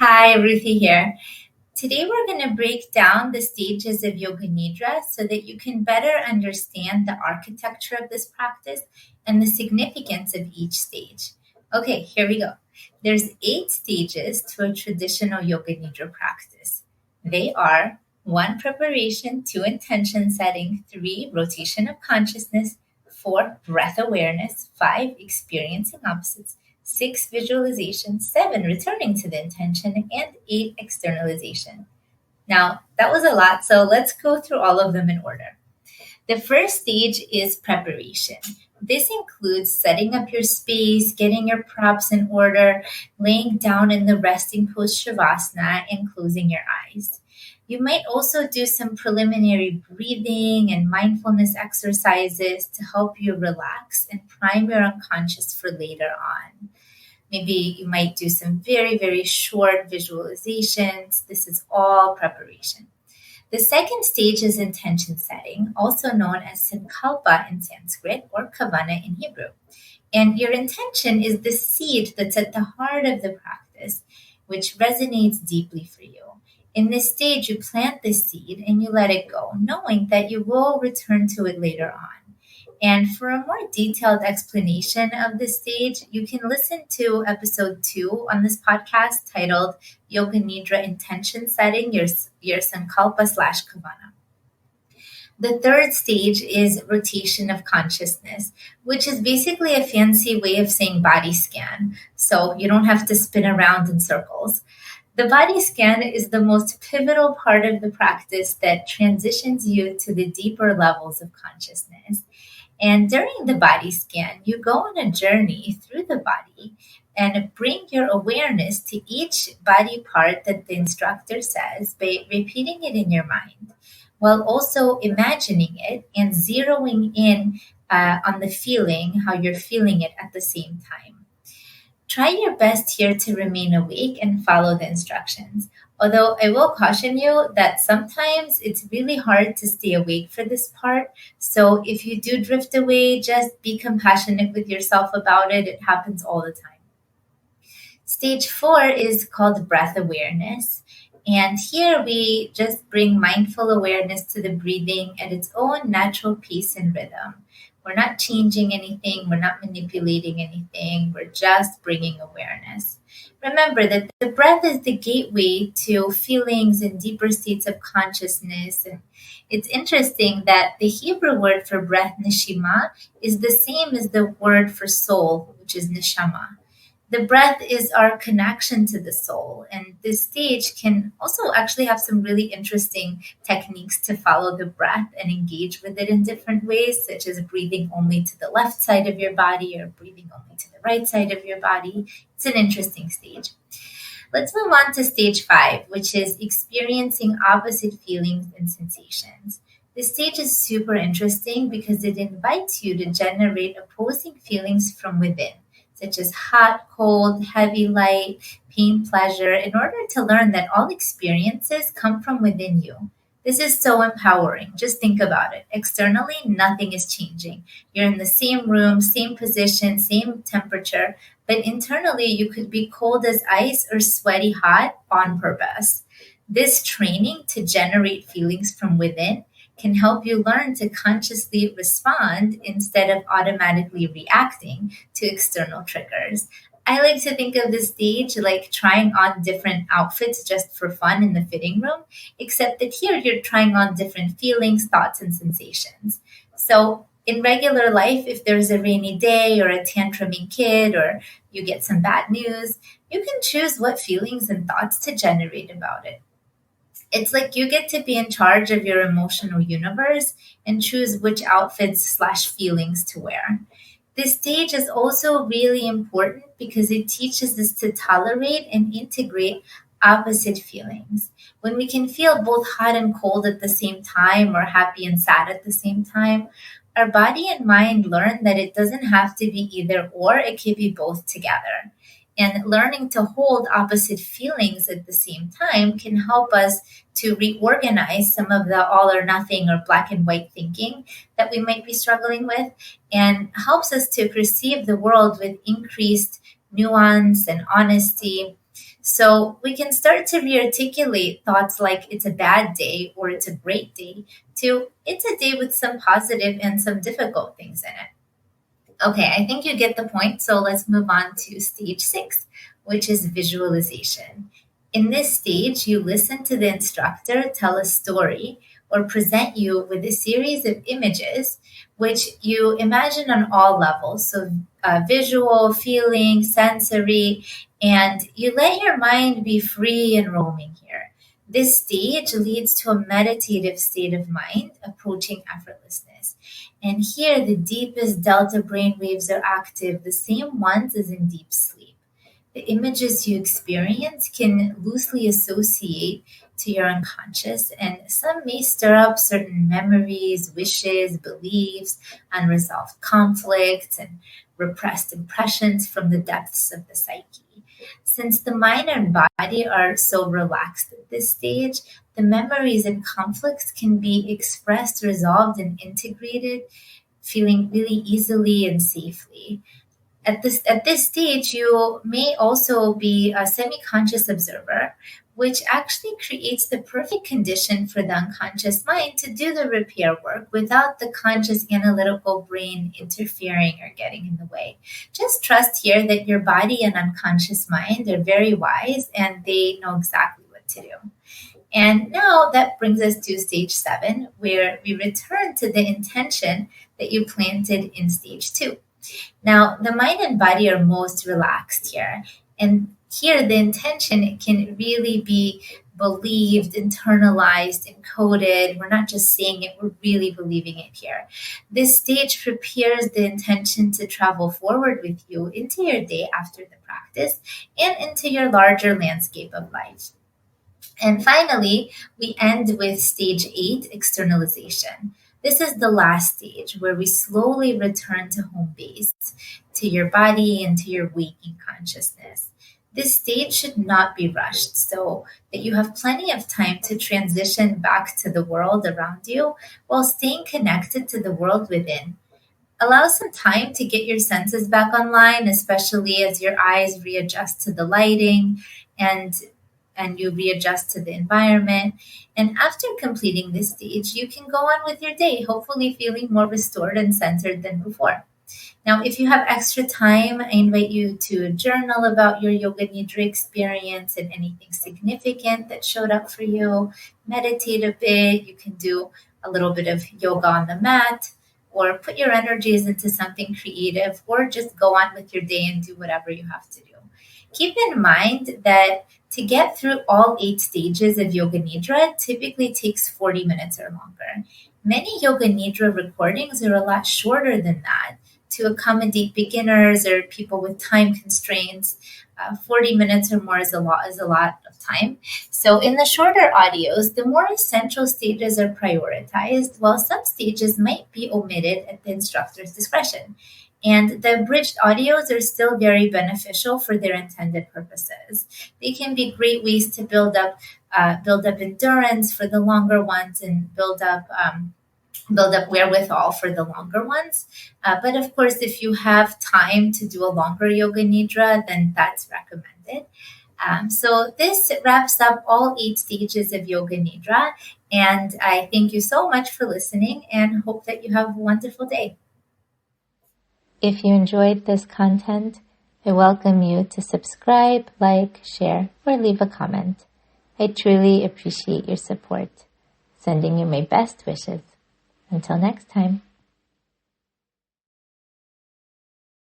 Hi, Ruthie here. Today we're going to break down the stages of Yoga Nidra so that you can better understand the architecture of this practice and the significance of each stage. Okay, here we go. There's 8 stages to a traditional Yoga Nidra practice. They are 1, preparation, 2, intention setting, 3, rotation of consciousness, 4, breath awareness, 5, experiencing opposites, 6, visualization, 7, returning to the intention, and 8, externalization. Now, that was a lot, so let's go through all of them in order. The first stage is preparation. This includes setting up your space, getting your props in order, laying down in the resting pose Shavasana, and closing your eyes. You might also do some preliminary breathing and mindfulness exercises to help you relax and prime your unconscious for later on. Maybe you might do some very, very short visualizations. This is all preparation. The second stage is intention setting, also known as sankalpa in Sanskrit or kavana in Hebrew. And your intention is the seed that's at the heart of the practice, which resonates deeply for you. In this stage, you plant the seed and you let it go, knowing that you will return to it later on. And for a more detailed explanation of this stage, you can listen to episode 2 on this podcast titled Yoga Nidra Intention Setting, your Sankalpa / Kavana. The third stage is rotation of consciousness, which is basically a fancy way of saying body scan. So you don't have to spin around in circles. The body scan is the most pivotal part of the practice that transitions you to the deeper levels of consciousness. And during the body scan, you go on a journey through the body and bring your awareness to each body part that the instructor says by repeating it in your mind, while also imagining it and zeroing in on the feeling, how you're feeling it at the same time. Try your best here to remain awake and follow the instructions. Although I will caution you that sometimes it's really hard to stay awake for this part. So if you do drift away, just be compassionate with yourself about it. It happens all the time. Stage 4 is called breath awareness. And here we just bring mindful awareness to the breathing at its own natural pace and rhythm. We're not changing anything. We're not manipulating anything. We're just bringing awareness. Remember that the breath is the gateway to feelings and deeper states of consciousness. And it's interesting that the Hebrew word for breath, neshima, is the same as the word for soul, which is neshama. The breath is our connection to the soul. And this stage can also actually have some really interesting techniques to follow the breath and engage with it in different ways, such as breathing only to the left side of your body or breathing only to the right side of your body. It's an interesting stage. Let's move on to stage 5, which is experiencing opposite feelings and sensations. This stage is super interesting because it invites you to generate opposing feelings from within, such as hot, cold, heavy, light, pain, pleasure, in order to learn that all experiences come from within you. This is so empowering. Just think about it. Externally, nothing is changing. You're in the same room, same position, same temperature, but internally, you could be cold as ice or sweaty hot on purpose. This training to generate feelings from within can help you learn to consciously respond instead of automatically reacting to external triggers. I like to think of this stage like trying on different outfits just for fun in the fitting room, except that here you're trying on different feelings, thoughts, and sensations. So in regular life, if there's a rainy day or a tantruming kid or you get some bad news, you can choose what feelings and thoughts to generate about it. It's like you get to be in charge of your emotional universe and choose which outfits / feelings to wear. This stage is also really important because it teaches us to tolerate and integrate opposite feelings. When we can feel both hot and cold at the same time or happy and sad at the same time, our body and mind learn that it doesn't have to be either or, it can be both together. And learning to hold opposite feelings at the same time can help us to reorganize some of the all or nothing or black and white thinking that we might be struggling with, and helps us to perceive the world with increased nuance and honesty. So we can start to rearticulate thoughts like it's a bad day or it's a great day to it's a day with some positive and some difficult things in it. Okay, I think you get the point. So let's move on to stage 6, which is visualization. In this stage, you listen to the instructor tell a story or present you with a series of images, which you imagine on all levels. So, visual, feeling, sensory, and you let your mind be free and roaming here. This stage leads to a meditative state of mind approaching effortlessness. And here, the deepest delta brain waves are active, the same ones as in deep sleep. The images you experience can loosely associate to your unconscious, and some may stir up certain memories, wishes, beliefs, unresolved conflicts, and repressed impressions from the depths of the psyche. Since the mind and body are so relaxed at this stage, the memories and conflicts can be expressed, resolved, and integrated, feeling really easily and safely. At this stage, you may also be a semi-conscious observer, which actually creates the perfect condition for the unconscious mind to do the repair work without the conscious analytical brain interfering or getting in the way. Just trust here that your body and unconscious mind are very wise and they know exactly what to do. And now that brings us to stage 7, where we return to the intention that you planted in stage 2. Now, the mind and body are most relaxed here. And here, the intention can really be believed, internalized, encoded. We're not just saying it, we're really believing it here. This stage prepares the intention to travel forward with you into your day after the practice and into your larger landscape of life. And finally, we end with stage 8, externalization. This is the last stage where we slowly return to home base, to your body and to your waking consciousness. This stage should not be rushed so that you have plenty of time to transition back to the world around you while staying connected to the world within. Allow some time to get your senses back online, especially as your eyes readjust to the lighting and you readjust to the environment. And after completing this stage, you can go on with your day, hopefully feeling more restored and centered than before. Now, if you have extra time, I invite you to journal about your Yoga Nidra experience and anything significant that showed up for you. Meditate a bit. You can do a little bit of yoga on the mat, or put your energies into something creative, or just go on with your day and do whatever you have to do. Keep in mind that to get through all 8 stages of Yoga Nidra typically takes 40 minutes or longer. Many Yoga Nidra recordings are a lot shorter than that to accommodate beginners or people with time constraints. 40 minutes or more is a lot of time. So in the shorter audios, the more essential stages are prioritized, while some stages might be omitted at the instructor's discretion. And the abridged audios are still very beneficial for their intended purposes. They can be great ways to build up endurance for the longer ones and build up wherewithal for the longer ones. But of course, if you have time to do a longer Yoga Nidra, then that's recommended. So this wraps up all 8 stages of Yoga Nidra. And I thank you so much for listening and hope that you have a wonderful day. If you enjoyed this content, I welcome you to subscribe, like, share, or leave a comment. I truly appreciate your support. Sending you my best wishes. Until next time.